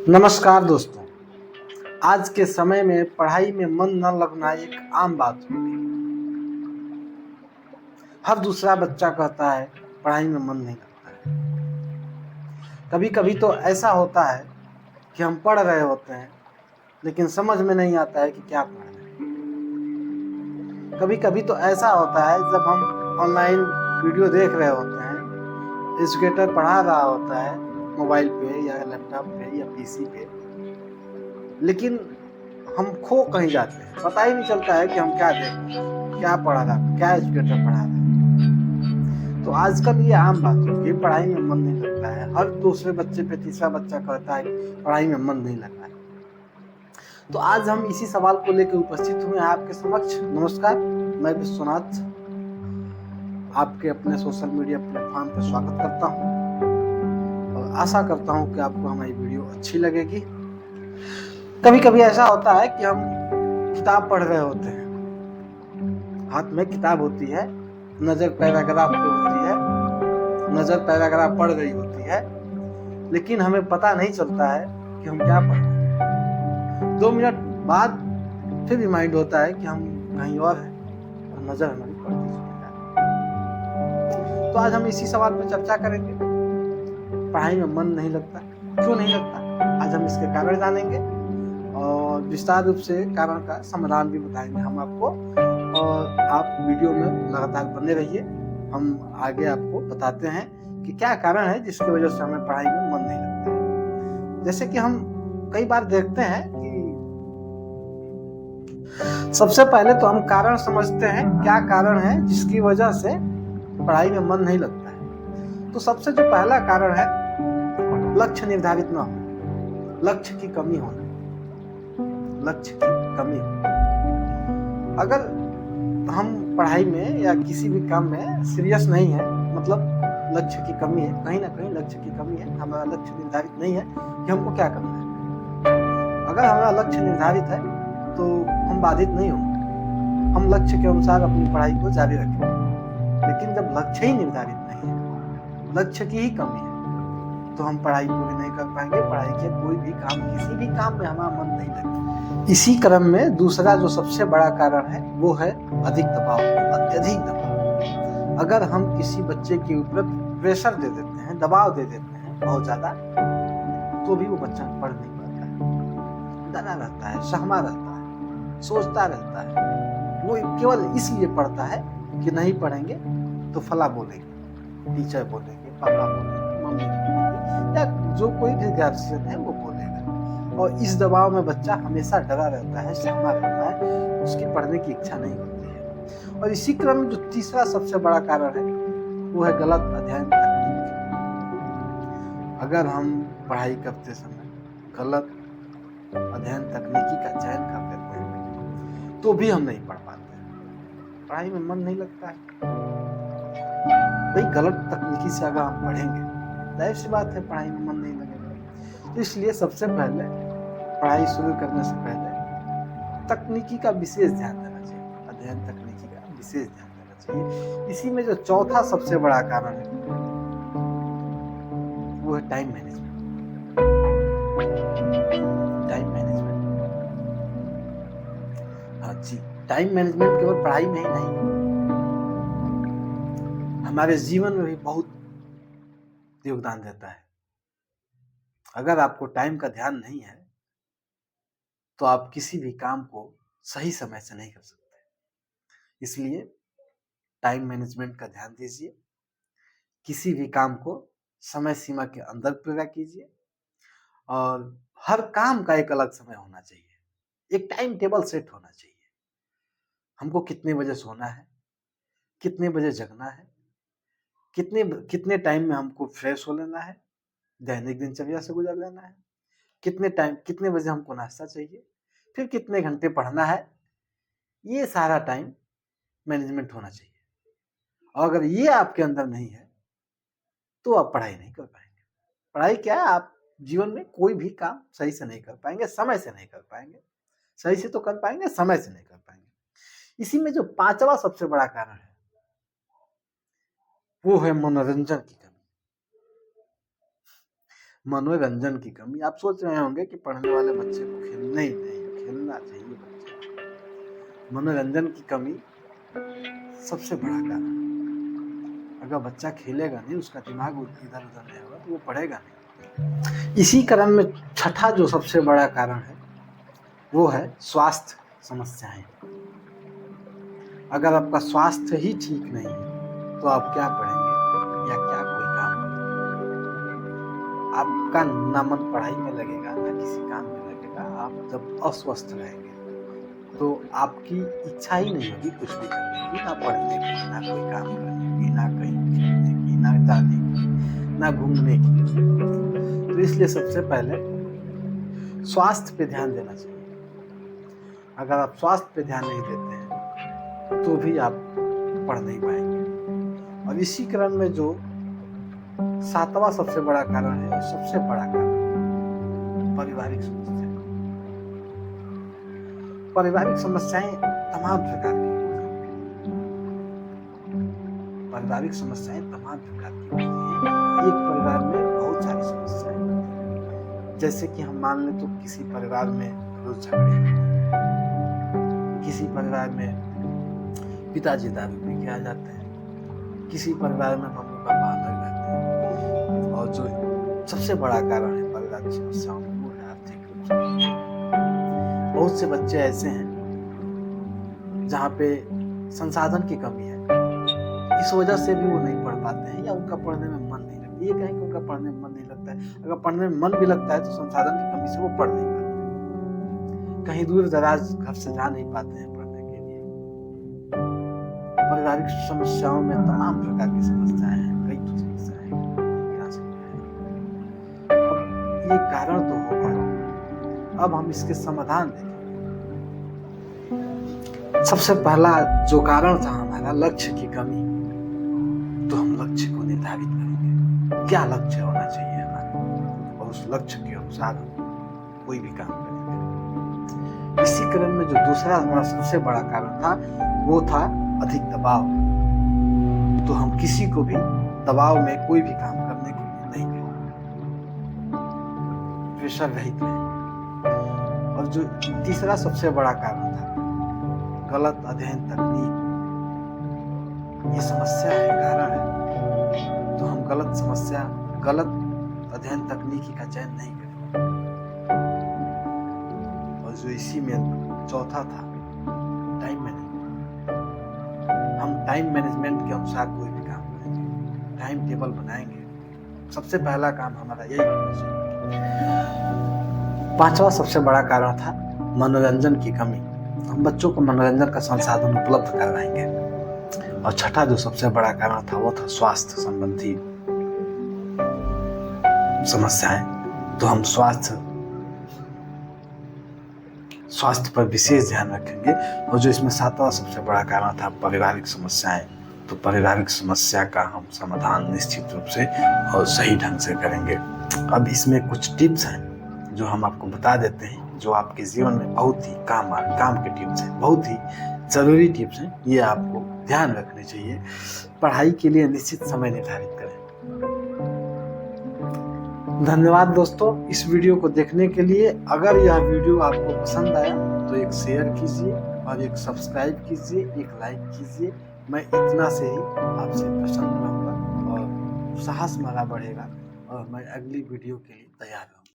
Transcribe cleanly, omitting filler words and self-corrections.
नमस्कार दोस्तों। आज के समय में पढ़ाई में मन न लगना एक आम बात हो गई। हर दूसरा बच्चा कहता है पढ़ाई में मन नहीं लगता है। कभी कभी तो ऐसा होता है कि हम पढ़ रहे होते हैं लेकिन समझ में नहीं आता है कि क्या पढ़ रहे हैं। कभी कभी तो ऐसा होता है जब हम ऑनलाइन वीडियो देख रहे होते हैं, एजुकेटर पढ़ा रहा होता है मोबाइल पे या लैपटॉप पे या पीसी पे, लेकिन हम खो कहीं जाते हैं, पता ही नहीं चलता है कि हम क्या देख रहे हैं, क्या पढ़ा रहा है, क्या एजुकेटर पढ़ा रहा है। तो आजकल ये आम बात हो गई, पढ़ाई में मन नहीं लगता है। हर दूसरे बच्चे पे तीसरा बच्चा कहता है पढ़ाई में मन नहीं लग रहा है। तो आज हम इसी सवाल को लेकर उपस्थित हुए हैं आपके समक्ष। नमस्कार, मैं विश्वनाथ आपके अपने सोशल मीडिया प्लेटफॉर्म पर स्वागत करता हूँ और आशा करता हूँ कि आपको हमारी वीडियो अच्छी लगेगी। कभी कभी ऐसा होता है कि हम किताब पढ़ रहे होते हैं, हाथ में किताब होती है, नजर पैराग्राफ पे होती है, नजर पैराग्राफ पढ़ रही होती है, लेकिन हमें पता नहीं चलता है कि हम क्या पढ़ रहे हैं। 2 मिनट बाद फिर रिमाइंड होता है कि हम कहीं और हैं और नजर हमारी पढ़ती चली जा रही है। तो आज हम इसी सवाल पर चर्चा करेंगे, पढ़ाई में मन नहीं लगता, क्यों नहीं लगता। आज हम इसके कारण जानेंगे और विस्तार रूप से कारण का समाधान भी बताएंगे हम आपको, और आप वीडियो में लगातार बने रहिए। हम आगे आपको बताते हैं कि क्या कारण है जिसकी वजह से हमें पढ़ाई में मन नहीं लगता है। जैसे कि हम कई बार देखते हैं कि सबसे पहले तो हम कारण समझते हैं, क्या कारण है जिसकी वजह से पढ़ाई में मन नहीं लगता है। तो सबसे जो पहला कारण है, लक्ष्य निर्धारित ना हो, लक्ष्य की कमी होना, लक्ष्य की कमी होना। अगर हम पढ़ाई में या किसी भी काम में सीरियस नहीं है, मतलब लक्ष्य की कमी है, कहीं ना कहीं लक्ष्य की कमी है, हमारा लक्ष्य निर्धारित नहीं है कि हमको क्या करना है। अगर हमारा लक्ष्य निर्धारित है तो हम बाधित नहीं होंगे, हम लक्ष्य के अनुसार अपनी पढ़ाई को जारी रखेंगे। लेकिन जब लक्ष्य ही निर्धारित नहीं है, लक्ष्य की ही कमी है, तो हम पढ़ाई पूरी नहीं कर पाएंगे। पढ़ाई के कोई भी काम, किसी भी काम में हमारा मन नहीं लगेगा। इसी क्रम में दूसरा जो सबसे बड़ा कारण है वो है अधिक दबाव, अत्यधिक दबाव। अगर हम किसी बच्चे के ऊपर प्रेशर दे देते हैं, दबाव दे देते हैं बहुत ज्यादा, तो भी वो बच्चा पढ़ नहीं पाता है, डरा रहता है, सहमा रहता है, सोचता रहता है। वो केवल इसलिए पढ़ता है कि नहीं पढ़ेंगे तो फला बोलेंगे, टीचर बोलेंगे, पापा बोलेंगे, मम्मी बोलेंगे, या जो कोई भी गार्जियन है वो बोलेगा। और इस दबाव में बच्चा हमेशा डरा रहता है, सहमा रहता है, उसकी पढ़ने की इच्छा नहीं होती है। और इसी क्रम में जो तीसरा सबसे बड़ा कारण है वो है गलत अध्ययन तकनीक। अगर हम पढ़ाई करते समय गलत अध्ययन तकनीकी का चयन कर लेते हैं तो भी हम नहीं पढ़ पाते हैं, पढ़ाई में मन नहीं लगता है। भाई गलत तकनीकी से अगर हम पढ़ेंगे, जाहिर सी बात है पढ़ाई में मन नहीं लगेगा। तो इसलिए सबसे पहले पढ़ाई शुरू करने से पहले तकनीकी का विशेष ध्यान देना चाहिए, अध्ययन तकनीकी का विशेष ध्यान देना चाहिए। इसी में जो चौथा सबसे बड़ा कारण है वो है टाइम मैनेजमेंट। टाइम मैनेजमेंट, हाँ जी, टाइम मैनेजमेंट केवल पढ़ाई में ही नहीं, हमारे जीवन में भी बहुत योगदान देता है। अगर आपको टाइम का ध्यान नहीं है तो आप किसी भी काम को सही समय से नहीं कर सकते। इसलिए टाइम मैनेजमेंट का ध्यान दीजिए, किसी भी काम को समय सीमा के अंदर पूरा कीजिए, और हर काम का एक अलग समय होना चाहिए, एक टाइम टेबल सेट होना चाहिए। हमको कितने बजे सोना है, कितने बजे जगना है, कितने कितने टाइम में हमको फ्रेश हो लेना है, दैनिक दिनचर्या से गुजर लेना है, कितने बजे हमको नाश्ता चाहिए, फिर कितने घंटे पढ़ना है। ये सारा टाइम मैनेजमेंट होना चाहिए। और अगर ये आपके अंदर नहीं है तो आप पढ़ाई नहीं कर पाएंगे। पढ़ाई क्या है, आप जीवन में कोई भी काम सही से नहीं कर पाएंगे, समय से नहीं कर पाएंगे। सही से तो कर पाएंगे, समय से नहीं कर पाएंगे। इसी में जो पांचवा सबसे बड़ा कारण है वो है मनोरंजन की कमी। मनोरंजन की कमी। आप सोच रहे होंगे कि पढ़ने वाले बच्चे को नहीं खेलना चाहिए बच्चे। मनोरंजन की कमी सबसे बड़ा कारण। अगर बच्चा खेलेगा नहीं, उसका दिमाग इधर उधर नहीं होगा तो वो पढ़ेगा नहीं। इसी कारण में छठा जो सबसे बड़ा कारण है वो है स्वास्थ्य समस्याएं। अगर आपका स्वास्थ्य ही ठीक नहीं है तो आप क्या पढ़ेंगे या क्या कोई काम करेंगे? आपका ना मन पढ़ाई में लगेगा ना किसी काम में लगेगा। आप जब अस्वस्थ रहेंगे तो आपकी इच्छा ही नहीं होगी कुछ भी करने की, ना पढ़ने की, ना कोई काम करने की, ना कहीं खेलने की, ना जाने की, ना घूमने की। तो इसलिए सबसे पहले स्वास्थ्य पे ध्यान देना चाहिए। अगर आप स्वास्थ्य पे ध्यान नहीं देते हैं तो भी आप पढ़ नहीं पाएंगे। और इसी क्रम में जो सातवां सबसे बड़ा कारण है, सबसे बड़ा कारण पारिवारिक समस्या। पारिवारिक समस्याएं तमाम प्रकार की होती हैं। पारिवारिक समस्याएं तमाम प्रकार की होती हैं। एक परिवार में बहुत सारी समस्याएं होती हैं। जैसे कि हम मान लें तो किसी परिवार में रोज झगड़े होते हैं, किसी परिवार में पिताजी दारू पी के आ जाते हैं, किसी परिवार में मम्मी पापा अलग रहते हैं। और जो सबसे बड़ा कारण है पारिवारिक समस्याओं में वो है आर्थिक रूप से। बहुत से बच्चे ऐसे हैं जहाँ पे संसाधन की कमी है, इस वजह से भी वो नहीं पढ़ पाते हैं या उनका पढ़ने में मन नहीं लगता। ये कहें कि उनका पढ़ने में मन नहीं लगता है, अगर पढ़ने में मन भी लगता है तो संसाधन की कमी से वो पढ़ नहीं पाते, कहीं दूर दराज घर से जा नहीं पाते हैं पढ़ने के लिए। पारिवारिक समस्याओं में तमाम प्रकार की समस्याएं हैं, कई तो समस्याएं हैं। अब ये कारण तो होगा, अब हम इसके समाधान देखें। सबसे पहला जो कारण था हमारा लक्ष्य की कमी, तो हम लक्ष्य को निर्धारित करेंगे, क्या लक्ष्य होना चाहिए हमारा, और उस लक्ष्य के अनुसार हम कोई भी काम करेंगे। इसी क्रम में जो दूसरा हमारा सबसे बड़ा कारण था वो था अधिक दबाव। तो हम किसी को भी दबाव में कोई भी काम करने के लिए नहीं करेंगे, प्रेशर रहित रहेंगे। और जो तीसरा सबसे बड़ा कारण था गलत अध्ययन तकनीक, ये समस्या है, कारण है। तो हम गलत अध्ययन तकनीकी का चयन नहीं करेंगे। और जो इसी में चौथा था टाइम मैनेजमेंट। हम टाइम मैनेजमेंट के अनुसार कोई भी काम करेंगे, टाइम टेबल बनाएंगे। सबसे पहला काम हमारा यही होना चाहिए। पांचवा सबसे बड़ा कारण था मनोरंजन की कमी। हम बच्चों को मनोरंजन का संसाधन उपलब्ध करवाएंगे। और छठा जो सबसे बड़ा कारण था वो था स्वास्थ्य संबंधी समस्याएं। तो हम स्वास्थ्य पर विशेष ध्यान रखेंगे। और जो इसमें सातवां सबसे बड़ा कारण था पारिवारिक समस्याएं, तो पारिवारिक समस्या का हम समाधान निश्चित रूप से और सही ढंग से करेंगे। अब इसमें कुछ टिप्स हैं जो हम आपको बता देते हैं, जो आपके जीवन में बहुत ही काम के टिप्स हैं, बहुत ही जरूरी टिप्स हैं। ये आपको ध्यान रखने चाहिए। पढ़ाई के लिए निश्चित समय निर्धारित करें। धन्यवाद दोस्तों इस वीडियो को देखने के लिए। अगर यह वीडियो आपको पसंद आया तो एक शेयर कीजिए और एक सब्सक्राइब कीजिए, एक लाइक कीजिए। मैं इतना से ही आपसे प्रसन्न रहूंगा और साहस मेरा बढ़ेगा और मैं अगली वीडियो के लिए तैयार हूँ।